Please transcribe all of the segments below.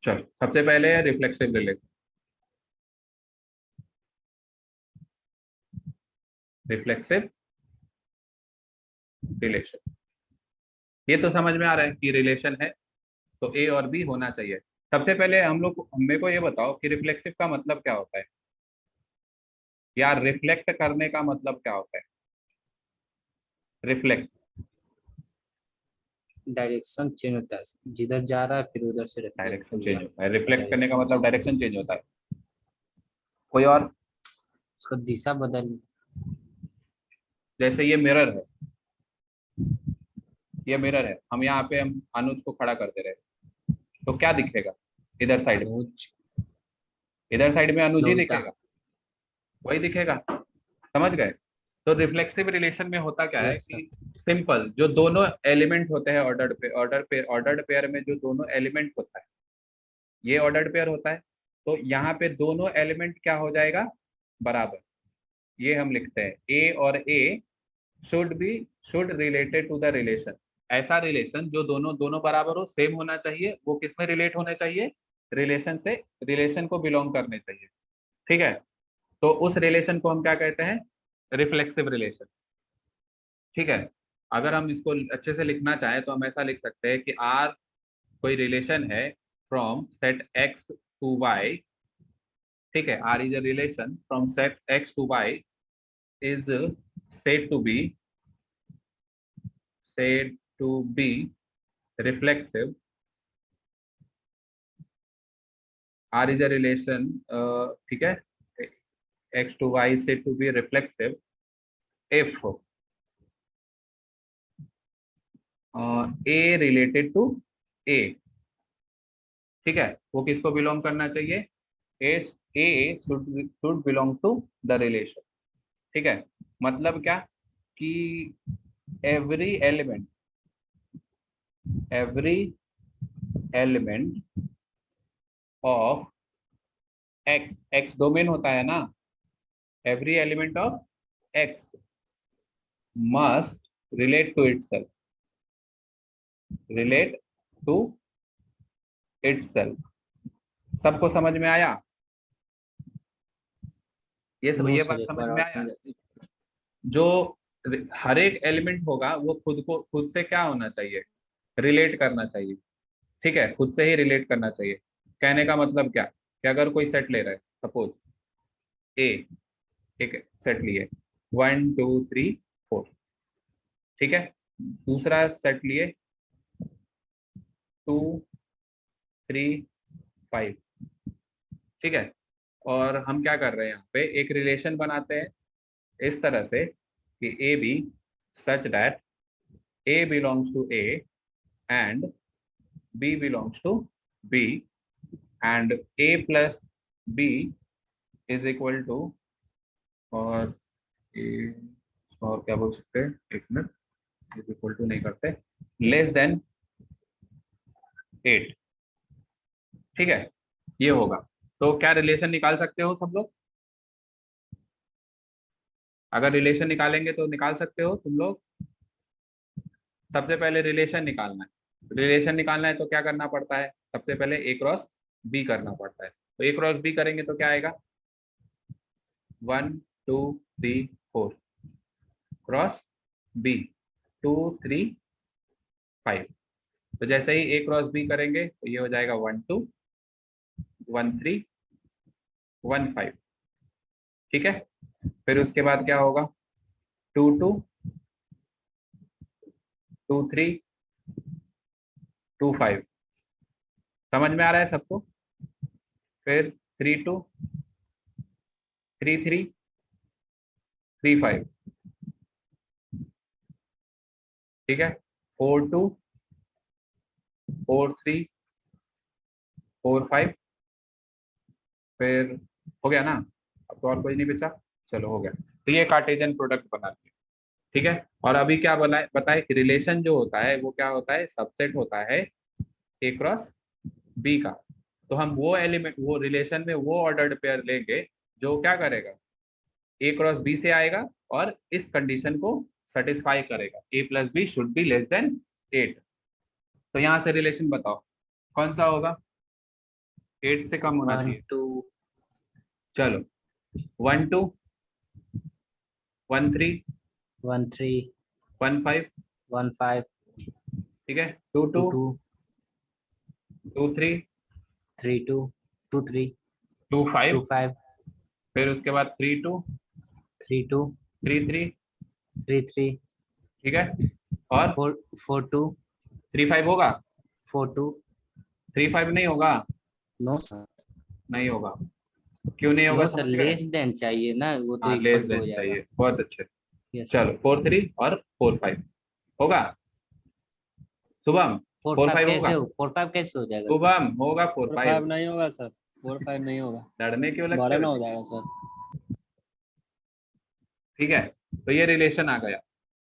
चलो सबसे पहले है रिफ्लेक्सिव रिलेशन। रिफ्लेक्सिव रिलेशन, ये तो समझ में आ रहा है कि रिलेशन है तो ए और बी होना चाहिए। सबसे पहले हम लोग, मेरे को ये बताओ कि रिफ्लेक्सिव का मतलब क्या होता है, या रिफ्लेक्ट करने का मतलब क्या होता है। रिफ्लेक्ट, डायरेक्शन चेंज होता है, जिधर जा रहा है फिर उधर से रिफ्लेक्ट डायरेक्शन हो चेंज गया। होता है। रिफ्लेक्ट करने का डायरेक्शन मतलब चेंज, डायरेक्शन चेंज होता है। कोई और? उसका दिशा बदल। जैसे ये मिरर है, ये मिरर है, हम यहाँ पे हम अनुज को खड़ा करते रहे तो क्या दिखेगा? इधर साइड में, अनुज इधर साइड में अनुज ही नमिता। दिखेगा, वही दिखेगा। समझ गए? तो रिफ्लेक्सिव रिलेशन में होता क्या है यस सर। कि सिंपल, जो दोनों एलिमेंट होते हैं ऑर्डर्ड पेयर में जो दोनों एलिमेंट होता है, ये ऑर्डर्ड पेयर होता है, तो यहाँ पे दोनों एलिमेंट क्या हो जाएगा? बराबर। ये हम लिखते हैं ए और a should be, should related to the relation. ऐसा रिलेशन जो दोनों दोनों बराबर हो, सेम होना चाहिए, वो किसमें रिलेट होने चाहिए? रिलेशन से, रिलेशन को बिलोंग करने चाहिए। ठीक है, तो उस रिलेशन को हम क्या कहते हैं? Reflexive relation. ठीक है, अगर हम इसको अच्छे से लिखना चाहें तो हम ऐसा लिख सकते हैं कि आर कोई रिलेशन है from set X to Y. ठीक है, R is a relation from set X to Y is said to be, said to be reflexive. R is a relation, ठीक है, x to y is said to be reflexive if a related to a। ठीक है, वो किसको belong करना चाहिए? a should belong to the relation। ठीक है, मतलब क्या कि every element, every element of x, x domain होता है ना, every element of x must relate to itself, relate to itself। सबको समझ में आया? ये सब, नो ये सर, बात एक समझ बार में और आया? समझ। जो हर एक एलिमेंट होगा वो खुद को, खुद से क्या होना चाहिए? रिलेट करना चाहिए। ठीक है, खुद से ही रिलेट करना चाहिए। कहने का मतलब क्या कि अगर कोई सेट ले रहा है, सपोज ए, एक सेट लिए 1 2 3 4, ठीक है, दूसरा सेट लिए 2 3 5। ठीक है, और हम क्या कर रहे हैं, यहाँ पे एक रिलेशन बनाते हैं इस तरह से कि A B such that A belongs to A and B belongs to B and A plus B is equal to, और ए, और क्या बोल सकते हैं, एक मिनट, इज इक्वल टू नहीं करते, लेस देन 8। ठीक है, ये होगा। तो क्या रिलेशन निकाल सकते हो सब लोग? अगर रिलेशन निकालेंगे तो निकाल सकते हो तुम लोग। सबसे पहले रिलेशन निकालना है, रिलेशन निकालना है तो क्या करना पड़ता है? सबसे पहले ए क्रॉस बी करना पड़ता है। तो ए क्रॉस बी करेंगे तो क्या आएगा? 1 2 3 4 क्रॉस बी 2 3 5। तो जैसे ही ए क्रॉस बी करेंगे तो ये हो जाएगा 1 2 1 3 1 5। ठीक है, फिर उसके बाद क्या होगा? 2 2 2 3 2 5। समझ में आ रहा है सबको? फिर 3 2 3 3 3 5। ठीक है, 4 2 4 3 4 5। फिर हो गया ना? अब तो और कोई नहीं बचा, चलो हो गया। तो ये कार्टेशियन प्रोडक्ट बना दिया। ठीक है, और अभी क्या बनाए बताए कि रिलेशन जो होता है वो क्या होता है? सबसेट होता है ए क्रॉस बी का। तो हम वो एलिमेंट, वो रिलेशन में वो ऑर्डर्ड पेयर लेंगे जो क्या करेगा? ए क्रॉस बी से आएगा और इस कंडीशन को सेटिस्फाई करेगा, a plus b should be less than 8। तो यहाँ से रिलेशन बताओ कौन सा होगा? 8 से कम होना 1 चाहिए। 2 चलो 1 2 1 3 1 3 1 5, 1 5 ठीक है, 2 2 2 2 2 3 3 2 2 3 2 2 5, 5 फिर उसके बाद 3 2 3 2 3 3, 3 3 ठीक है, और 4 4 2 3 5 होगा? 4 2। 3 5 नहीं होगा, नो सर, नहीं होगा। क्यों नहीं होगा नो सर, समझ गए? लेस देन चाहिए ना, वो तो हाँ लेस इक्वल टू हो देन जाएगा। चाहिए, बहुत अच्छे। यस चलो सर। 4 3 और 4 5 होगा। शुभम 4 4 5 5 कैसे होगा? हो, 4 5 कैसे हो जाएगा सर? शुभम होगा 4 फोर 5। फाइव नहीं होगा सर, 4 5 नहीं होगा, लड़ने क्यों लगते 12 हो ना हो जी? जाएगा सर। ठीक है, तो ये रिलेशन आ गया।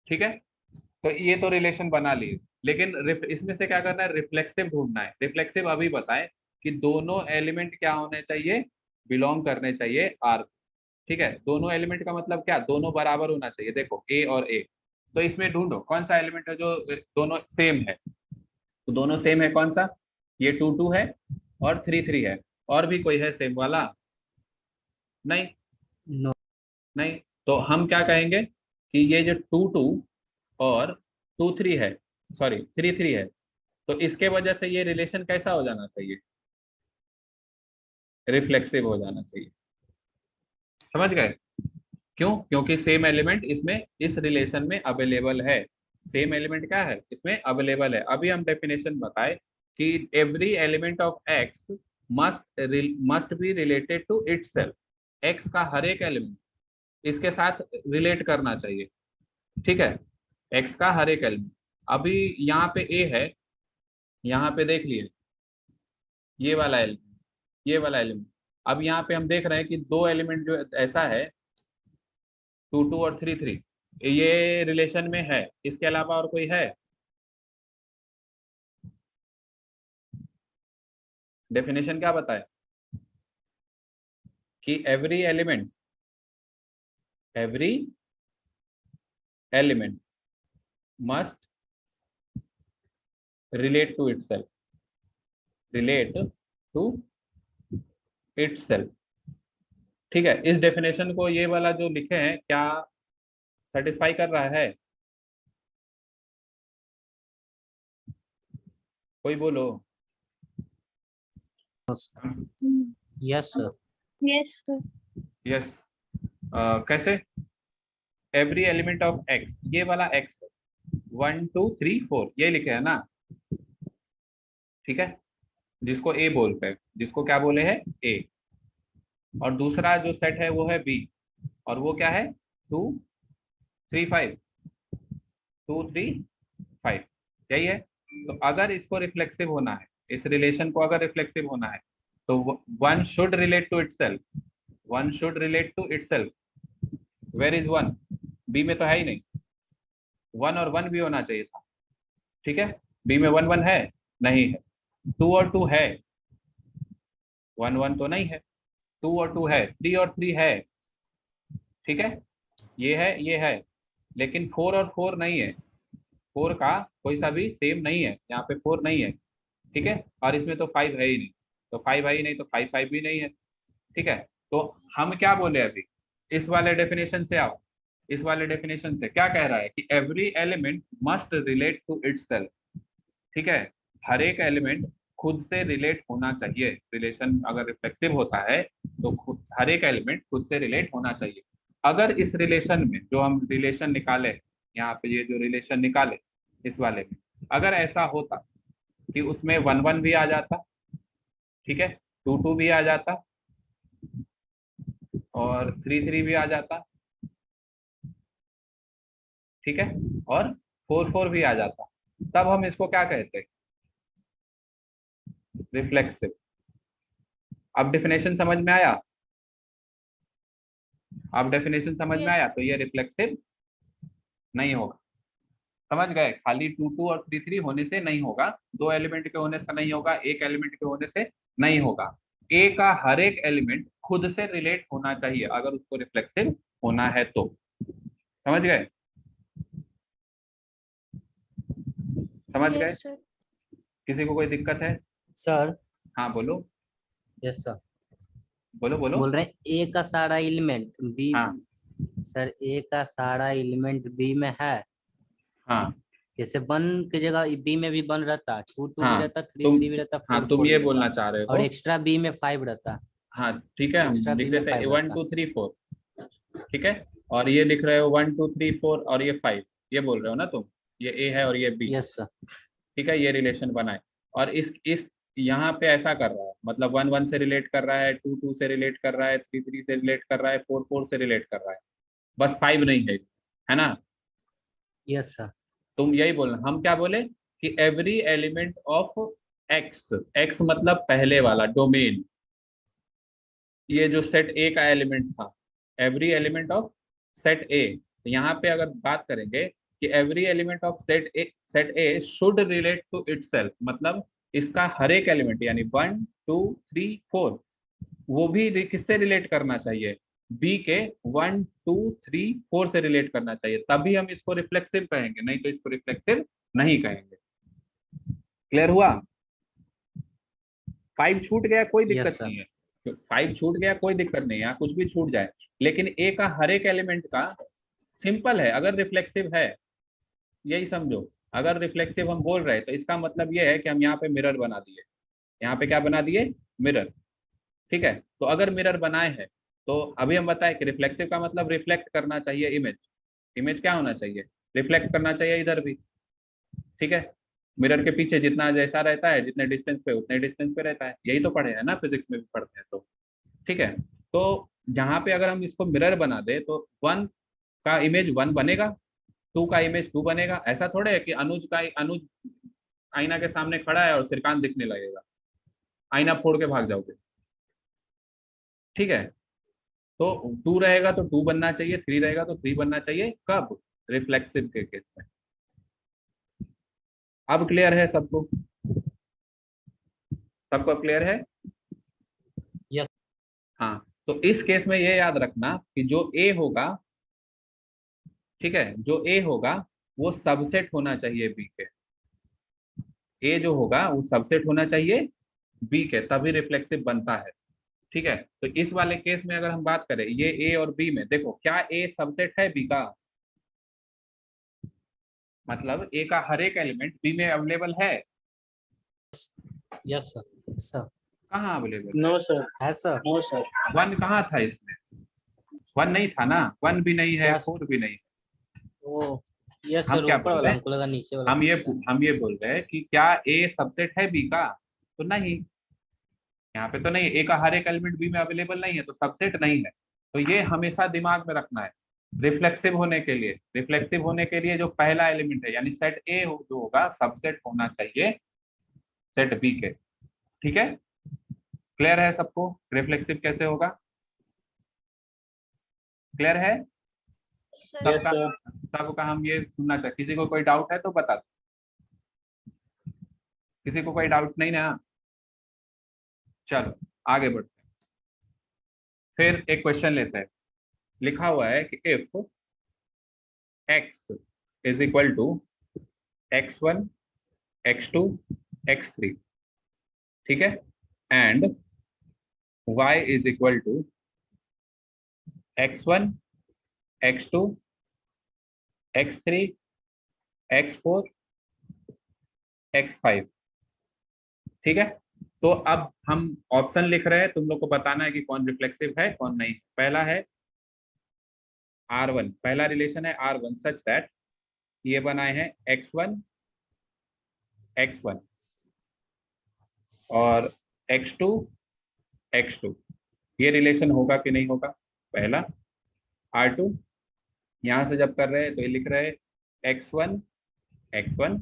ठीक है, तो ये तो रिलेशन बना लिए, लेकिन इसमें से क्या करना है, रिफ्लेक्सिव ढूंढना है। रिफ्लेक्सिव अभी बताएं कि दोनों एलिमेंट क्या होने चाहिए, बिलोंग करने चाहिए आर। ठीक है, दोनों एलिमेंट का मतलब क्या, दोनों बराबर होना चाहिए। देखो ए और ए, तो इसमें ढूंढो कौन सा एलिमेंट है जो दोनों सेम है। तो दोनों सेम है कौन सा, ये 2 2 है और 3 3 है। और भी कोई है सेम वाला? नहीं, नो। नहीं। तो हम क्या कहेंगे कि ये जो 2 2 और 2 3 है, सॉरी 3 3 है, तो इसके वजह से ये रिलेशन कैसा हो जाना चाहिए, रिफ्लेक्सिव हो जाना चाहिए। समझ गए? क्यों? क्योंकि सेम एलिमेंट इसमें इस रिलेशन में अवेलेबल है। सेम एलिमेंट क्या है इसमें अवेलेबल है। अभी हम डेफिनेशन बताए कि every element of X must be related to itself. X का हर एक एलिमेंट इसके साथ रिलेट करना चाहिए। ठीक है, एक्स का हर एक एलिमेंट। अभी यहाँ पे ए है, यहाँ पे देख लिए ये वाला एलिमेंट, ये वाला एलिमेंट। अब यहाँ पे हम देख रहे हैं कि दो एलिमेंट जो ऐसा है 2 2 और 3 3, ये रिलेशन में है। इसके अलावा और कोई है? डेफिनेशन क्या बताए कि every element must relate to itself, relate to itself. ठीक है, इस डेफिनेशन को ये वाला जो लिखे हैं क्या सेटिस्फाई कर रहा है? कोई बोलो। Yes sir. Yes sir. Yes. कैसे? एवरी एलिमेंट ऑफ एक्स, ये वाला एक्स है 1 2 3 4, ये लिखे है ना। ठीक है, जिसको ए बोलते हैं, जिसको क्या बोले हैं ए। और दूसरा जो सेट है वो है बी, और वो क्या है 2 3 5, 2 3 5, यही है। तो अगर इसको रिफ्लेक्सिव होना है, इस रिलेशन को अगर रिफ्लेक्सिव होना है, तो one should relate to itself, one should relate to itself. Where is one? B में तो है ही नहीं, वन और वन भी होना चाहिए था। ठीक है, बी में वन वन है, नहीं है। टू और टू है, वन वन तो नहीं है। टू और टू है, थ्री और थ्री है। ठीक है, ये है, ये है, लेकिन फोर और फोर नहीं है। फोर का कोई सा भी सेम नहीं है, यहाँ पे फोर नहीं है। ठीक है, और इसमें तो फाइव है ही नहीं, तो फाइव है ही नहीं, तो फाइव फाइव भी नहीं है। ठीक है, तो हम क्या बोले अभी, इस वाले डेफिनेशन से आओ। इस वाले डेफिनेशन से क्या कह रहा है कि every element must relate to itself. ठीक है, हर एक एलिमेंट खुद से रिलेट होना चाहिए। रिलेशन अगर रिफ्लेक्सिव होता है तो खुद हर एक एलिमेंट खुद से रिलेट होना चाहिए। अगर इस रिलेशन में जो हम रिलेशन निकाले, यहाँ पे ये जो रिलेशन निकाले इस वाले में, अगर ऐसा होता कि उसमें वन वन भी आ जाता, ठीक है, टू टू भी आ जाता, और थ्री थ्री भी आ जाता, ठीक है, और फोर फोर भी आ जाता, तब हम इसको क्या कहते हैं, रिफ्लेक्सिव। अब डेफिनेशन समझ में आया? अब डेफिनेशन समझ में यस आया? तो ये रिफ्लेक्सिव नहीं होगा। समझ गए? खाली टू टू और थ्री थ्री होने से नहीं होगा, दो एलिमेंट के होने से नहीं होगा, एक एलिमेंट के होने से नहीं होगा। ए का हर एक एलिमेंट खुद से रिलेट होना चाहिए अगर उसको रिफ्लेक्सिव होना है तो। समझ गए? समझ गए? Yes sir. किसी को कोई दिक्कत है? सर हाँ बोलो। Yes sir. बोलो बोलो। बोल रहे हैं ए का सारा एलिमेंट बी। हाँ सर ए का सारा एलिमेंट बी में है। हाँ जैसे 1 की जगह बी में भी 1 रहता, 2 2 भी हाँ रहता, 3 तुम 3 भी रहता, हाँ 4 तुम 4 ये भी रहता। बोलना चाह रहे और हो। एक्स्ट्रा बी में 5 रहता। हाँ ठीक है, हम एक्स्ट्रा बी लिख में देते हैं 5 वन रहता। टू थ्री फोर ठीक है। और ये लिख रहे हो 1 2 3 4 और ये 5, ये बोल रहे हो ना तुम, ये ए है और ये बी। Yes sir. ठीक है, ये रिलेशन बनाए। और इस यहाँ पे ऐसा कर रहा है, मतलब 1 1 से रिलेट कर रहा है, 2 2 से रिलेट कर रहा है, 3 3 से रिलेट कर रहा है, 4 4 से रिलेट कर रहा है, बस 5 नहीं है इसमें, है ना। Yes sir. तुम यही बोलना, हम क्या बोले कि every element of x, x मतलब पहले वाला डोमेन, ये जो सेट ए का एलिमेंट था, every element of set A. यहाँ पे अगर बात करेंगे कि every element of set A should relate to itself, मतलब इसका हर एक एलिमेंट यानी 1 2 3 4 वो भी किससे रिलेट करना चाहिए, बी के 1 2 3 4 से रिलेट करना चाहिए, तभी हम इसको रिफ्लेक्सिव कहेंगे, नहीं तो इसको रिफ्लेक्सिव नहीं कहेंगे। क्लियर हुआ। 5 छूट गया कोई यस दिक्कत सर। नहीं है, 5 छूट गया कोई दिक्कत नहीं है, यहाँ कुछ भी छूट जाए, लेकिन ए का हर एक एलिमेंट का सिंपल है, अगर रिफ्लेक्सिव है, यही समझो। अगर रिफ्लेक्सिव हम बोल रहे हैं तो इसका मतलब ये है कि हम यहाँ पे मिरर बना दिए, यहाँ पे क्या बना दिए, मिरर। ठीक है, तो अगर मिरर बनाए हैं तो अभी हम बताए कि रिफ्लेक्सिव का मतलब रिफ्लेक्ट करना चाहिए इमेज, इमेज क्या होना चाहिए, रिफ्लेक्ट करना चाहिए इधर भी। ठीक है, मिरर के पीछे जितना जैसा रहता है, जितने डिस्टेंस पे उतने डिस्टेंस पे रहता है, यही तो पढ़े है ना, फिजिक्स में भी पढ़ते हैं तो। ठीक है, तो यहाँ पे अगर हम इसको मिरर बना दे तो 1 का इमेज 1 बनेगा, 2 का इमेज 2 बनेगा। ऐसा थोड़े है कि अनुज आईना के सामने खड़ा है और श्रीकांत दिखने लगेगा, आईना फोड़ के भाग जाओगे। ठीक है, तो 2 रहेगा तो 2 बनना चाहिए, 3 रहेगा तो 3 बनना चाहिए, कब, रिफ्लेक्सिव के केस में। अब क्लियर है सबको, सबको क्लियर है। यस। हाँ, तो इस केस में ये याद रखना कि जो ए होगा, ठीक है, जो ए होगा वो सबसेट होना चाहिए बी के, ए जो होगा वो सबसेट होना चाहिए बी के, तभी रिफ्लेक्सिव बनता है। ठीक है, तो इस वाले केस में अगर हम बात करें ये ए और बी में, देखो क्या ए सबसेट है बी का, मतलब ए का हर एक एलिमेंट बी में अवेलेबल है। Yes sir. सर। कहाँ अवेलेबल नो सर। है सर। No sir. 1 कहाँ था इसमें, 1 नहीं था ना, 1 भी नहीं है क्या 4 भी नहीं। वो। यस हम सर, क्या ऊपर बोल वाला रहे हैं, हमको लगा नीचे वाला हम ये पूछ रहे हैं। हम ये बोल रहे हैं कि क्या ए सबसेट है बी का, तो नहीं, यहाँ पे तो नहीं, ए का हर एक एलिमेंट बी में अवेलेबल नहीं है तो सबसेट नहीं है। तो ये हमेशा दिमाग में रखना है, रिफ्लेक्सिव होने के लिए, रिफ्लेक्सिव होने के लिए जो पहला एलिमेंट है यानी सेट ए जो होगा सबसेट होना चाहिए सेट बी के। ठीक है, क्लियर है सबको, रिफ्लेक्सिव कैसे होगा, क्लियर है यस सबका। सर। सबका हम ये सुनना चाहिए, किसी को कोई डाउट है तो बता दो, किसी को कोई डाउट नहीं ना। चलो आगे बढ़ते हैं, फिर एक क्वेश्चन लेते हैं। लिखा हुआ है कि if x is equal to x1 x2 x3, ठीक है, and y is equal to x1 x2 x3 x4 x5। ठीक है, तो अब हम ऑप्शन लिख रहे हैं, तुम लोग को बताना है कि कौन रिफ्लेक्सिव है कौन नहीं। पहला है R1, पहला रिलेशन है R1 सच दैट ये बनाए हैं x1 x1 और x2 x2, ये रिलेशन होगा कि नहीं होगा, पहला। R2 यहां से जब कर रहे हैं तो ये लिख रहे हैं x1 x1,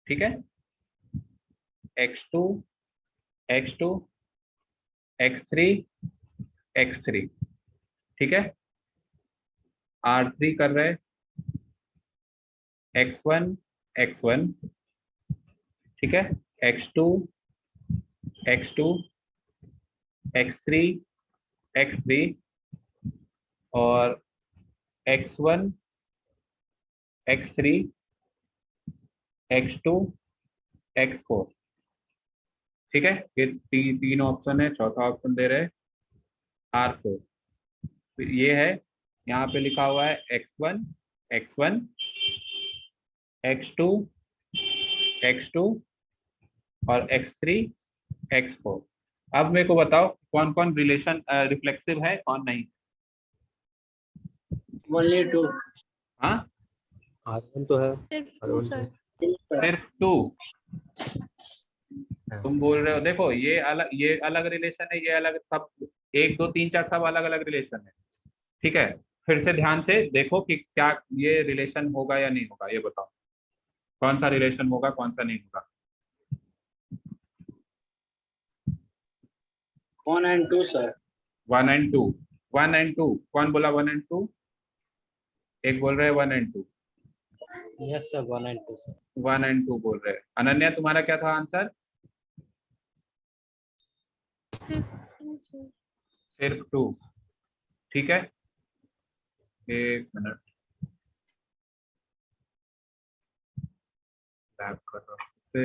ठीक है, x2 x2 x3 x3, ठीक है। R3 कर रहे हैं x1 x1, ठीक है, x2 x2 x3 x3 और x1 x3 x2 x4, ठीक है, ये तीन ऑप्शन है, चौथा ऑप्शन दे रहे हैं R4। ये है, यहाँ पे लिखा हुआ है x1 x2 x2 और x3 x4। अब मेरे को बताओ कौन कौन रिलेशन रिफ्लेक्सिव है, कौन नहीं। Only two. हाँ, R1 तो है, सिर्फ R1 टू तो सर। सिर्फ 2। है। तुम बोल रहे हो, देखो ये अलग रिलेशन है, ये अलग, सब 1 2 3 4 सब अलग अलग रिलेशन है। ठीक है, फिर से ध्यान से देखो कि क्या ये रिलेशन होगा या नहीं होगा, ये बताओ कौन सा रिलेशन होगा कौन सा नहीं होगा। 1 and 2 सर। 1 and 2, 1 and 2, कौन बोला 1 and 2? एक बोल रहे हैं 1 and 2, yes sir 1 and 2 sir. 1 and 2 बोल रहे हैं। अनन्या तुम्हारा क्या था आंसर? सिर्फ टू सर। सिर्फ 2। ठीक है, एक मिनट टैप कर रहा हूं से।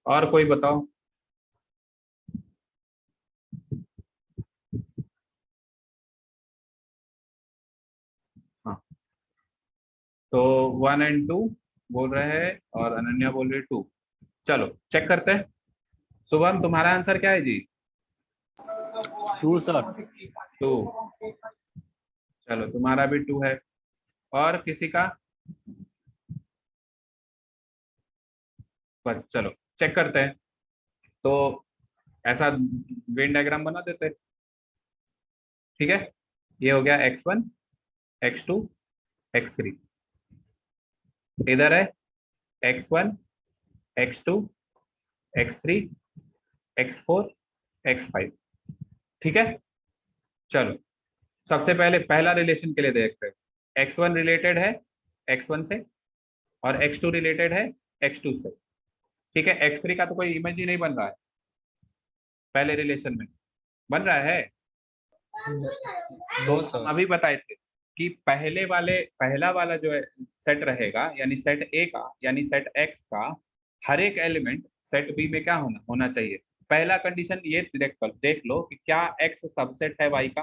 और कोई बताओ। हाँ, तो 1 and 2 बोल रहे हैं और अनन्या बोल रही है 2। चलो चेक करते हैं। शुभम तुम्हारा आंसर क्या है जी? 2 सर। 2। चलो तुम्हारा भी 2 है। और किसी का? बस चलो चेक करते हैं। तो ऐसा वेन डायग्राम बना देते हैं। ठीक है, ये हो गया x1 x2 x3। इधर है x1 x2 x3 x4 x5। ठीक है, चलो सबसे पहले पहला रिलेशन के लिए देखते हैं। x1 रिलेटेड है x1 से और x2 रिलेटेड है x2 से। ठीक है, x3 का तो कोई इमेज ही नहीं बन रहा है पहले रिलेशन में, बन रहा है? तो नो हम सर। अभी बताए थे कि पहला वाला जो है सेट रहेगा, यानी सेट ए का यानी सेट एक्स का हर एक एलिमेंट सेट बी में क्या होना चाहिए। पहला कंडीशन ये देख लो कि क्या एक्स सबसेट है वाई का।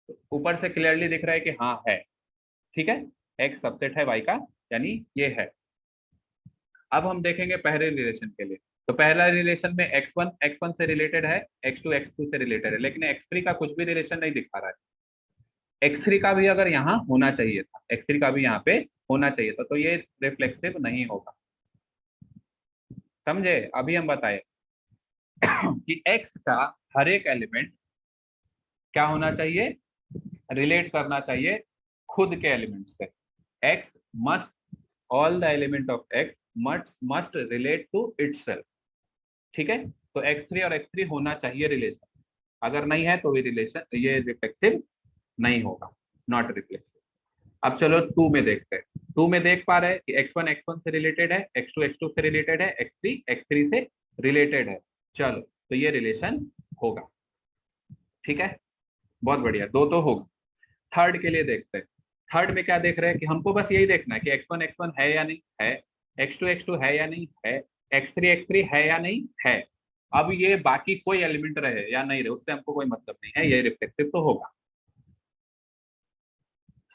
तो ऊपर से क्लियरली दिख रहा है कि हाँ है। ठीक है, एक्स सबसेट है वाई का, यानी ये है। अब हम देखेंगे पहले रिलेशन के लिए। तो पहला रिलेशन में x1 से रिलेटेड है, x2 से रिलेटेड है, लेकिन x3 का कुछ भी रिलेशन नहीं दिखा रहा है। x3 का भी अगर यहाँ होना चाहिए था, x3 का भी यहाँ पे होना चाहिए था, तो ये रिफ्लेक्सिव नहीं होगा। समझे? अभी हम बताए कि x का हर एक एलिमेंट क्या होना चाहिए, रिलेट करना चाहिए खुद के एलिमेंट से। x must, all the element of x must relate to itself. ठीक है, तो x3 और x3 होना चाहिए रिलेशन। अगर नहीं है तो ये रिफ्लेक्सिव नहीं होगा, नॉट रिफ्लेक्सिव। अब चलो 2 में देखते हैं। 2 में देख पा रहे हैं कि x1 से रिलेटेड है, x2 से रिलेटेड है, x3 से रिलेटेड है। चलो तो ये रिलेशन होगा। ठीक है, बहुत बढ़िया, 2 तो होगा। थर्ड के लिए देखते हैं। थर्ड में क्या देख रहे हैं कि हमको बस यही देखना है कि x1 है या नहीं है, x2 है या नहीं है, x3 है या नहीं है। अब ये बाकी कोई एलिमेंट रहे या नहीं रहे उससे हमको कोई मतलब नहीं है, ये रिफ्लेक्सिव तो होगा।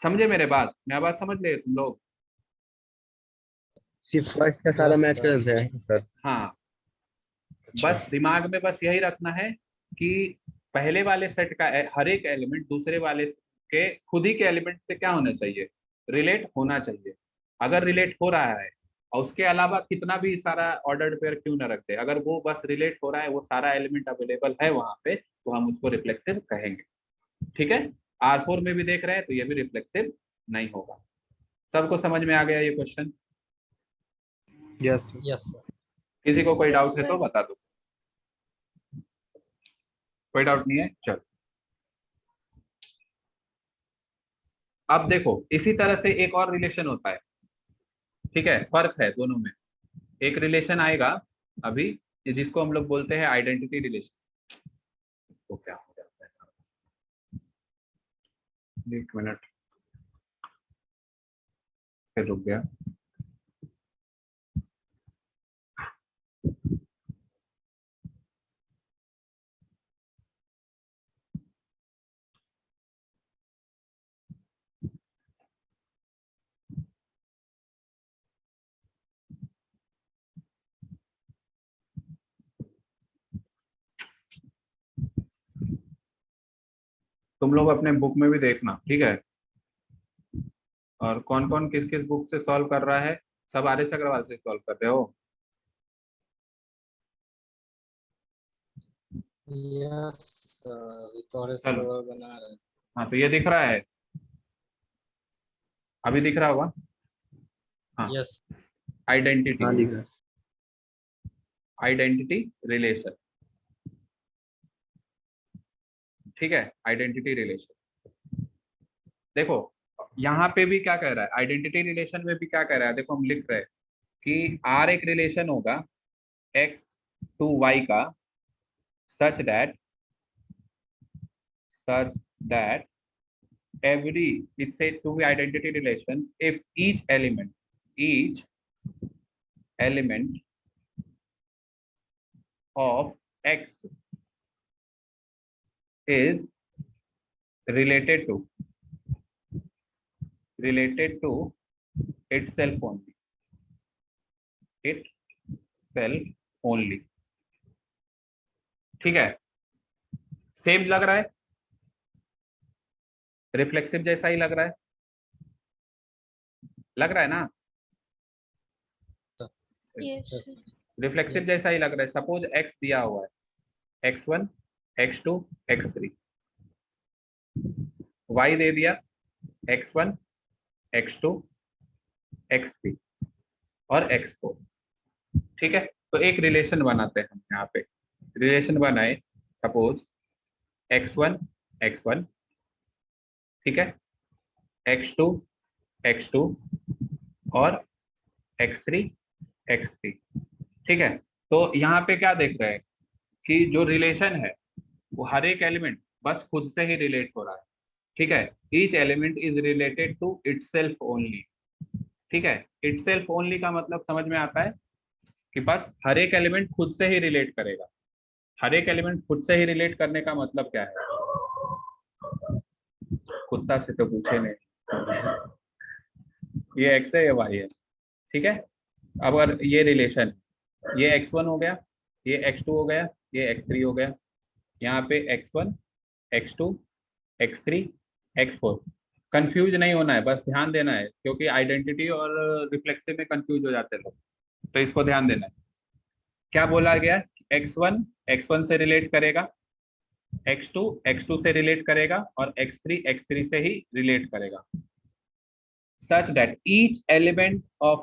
समझे मेरे बात? मैं बात समझ ले तुम लोग? सिर्फ फर्स्ट का सारा Yes, मैच sir. कर देते हैं सर। हाँ, अच्छा। बस दिमाग में बस यही रखना है कि पहले वाले सेट का हर एक एलिमेंट दूसरे वाले के खुद ही के एलिमेंट से क्या होना चाहिए, रिलेट होना चाहिए। अगर रिलेट हो रहा है और उसके अलावा कितना भी सारा ऑर्डर्ड पेयर क्यों ना रखते, अगर वो बस रिलेट हो रहा है, वो सारा एलिमेंट अवेलेबल है वहां पे, तो हम उसको रिफ्लेक्सिव कहेंगे। ठीक है, R4 में भी देख रहे हैं तो ये भी रिफ्लेक्सिव नहीं होगा। सबको समझ में आ गया ये क्वेश्चन? Yes yes sir. किसी को कोई Yes, डाउट है तो sir. बता दो। कोई डाउट नहीं है, चलो। अब देखो इसी तरह से एक और रिलेशन होता है। ठीक है, फर्क है दोनों में। एक रिलेशन आएगा अभी जिसको हम लोग बोलते हैं आइडेंटिटी रिलेशन। तो क्या हो जाता है, एक मिनट, फिर रुक गया। तुम लोग अपने बुक में भी देखना, ठीक है। और कौन कौन किस किस बुक से सॉल्व कर रहा है? सब आर एस अग्रवाल से सॉल्व कर रहे हो? यस रिकॉर्ड चलो। सर्वर बना रहे हैं। हाँ तो ये दिख रहा है, अभी दिख रहा होगा। हाँ, यस आइडेंटिटी, हाँ दिख रहा है। आइडेंटिटी रिलेशन, ठीक है, आइडेंटिटी रिलेशन। देखो यहाँ पे भी क्या कह रहा है, आइडेंटिटी रिलेशन में भी क्या कह रहा है, देखो हम लिख रहे हैं कि आर एक रिलेशन होगा एक्स टू वाई का, such that every, it says to be identity relation if each element of x is related to itself only, ठीक है। सेम लग रहा है, रिफ्लेक्सिव जैसा ही लग रहा है, लग रहा है ना? Yes, yes sir. रिफ्लेक्सिव जैसा ही लग रहा है। सपोज x दिया हुआ है x1 x2 x3, y दे दिया x1 x2 x3 और x4, ठीक है। तो एक रिलेशन बनाते हैं हम यहाँ पे, रिलेशन बनाए सपोज x1 x1, ठीक है, x2 x2 और x3 x3, ठीक है। तो यहाँ पे क्या देख रहे हैं कि जो रिलेशन है वो हर एक एलिमेंट बस खुद से ही रिलेट हो रहा है, ठीक है। Each element is related to itself only, ठीक है। इटसेल्फ ओनली का मतलब समझ में आता है कि बस हर एक एलिमेंट खुद से ही रिलेट करेगा। हर एक एलिमेंट खुद से ही रिलेट करने का मतलब क्या है? कुत्ता से तो पूछे नहीं, ये एक्स है ये वाई है, ठीक है। अब अगर ये रिलेशन, ये x1 हो गया, ये x2 हो गया, ये x3 हो गया, यहाँ पे x1 x2 x3 x4। Confuse नहीं होना है, बस ध्यान देना है, क्योंकि आइडेंटिटी और रिफ्लेक्सिव में कंफ्यूज हो जाते हैं लोग, तो इसको ध्यान देना है। क्या बोला गया? x1 x1 से रिलेट करेगा, x2 x2 से रिलेट करेगा और x3 x3 से ही रिलेट करेगा, such that each element of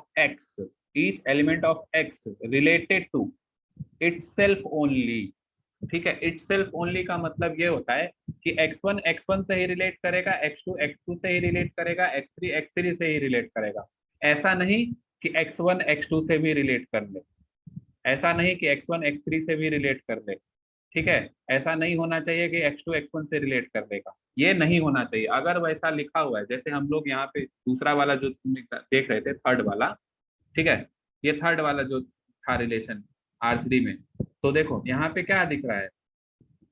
x related to itself only, ठीक है। itself only का मतलब ये होता है कि x1 x1 से ही रिलेट करेगा, x2 x2 से ही रिलेट करेगा, x3 x3 से ही रिलेट करेगा। ऐसा नहीं कि x1 x2 से भी रिलेट कर ले, ऐसा नहीं कि x1 x3 से भी रिलेट कर ले, ठीक है। ऐसा नहीं होना चाहिए कि x2 x1 से रिलेट कर देगा, ये नहीं होना चाहिए। अगर वैसा लिखा हुआ है, जैसे हम लोग यहाँ पे दूसरा वाला जो देख रहे थे, थर्ड वाला, ठीक है, ये थर्ड वाला जो था रिलेशन R3 में, तो देखो यहाँ पे क्या दिख रहा है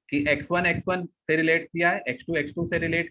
कि x1 x1 से रिलेट किया है, x2 x2 से रिलेट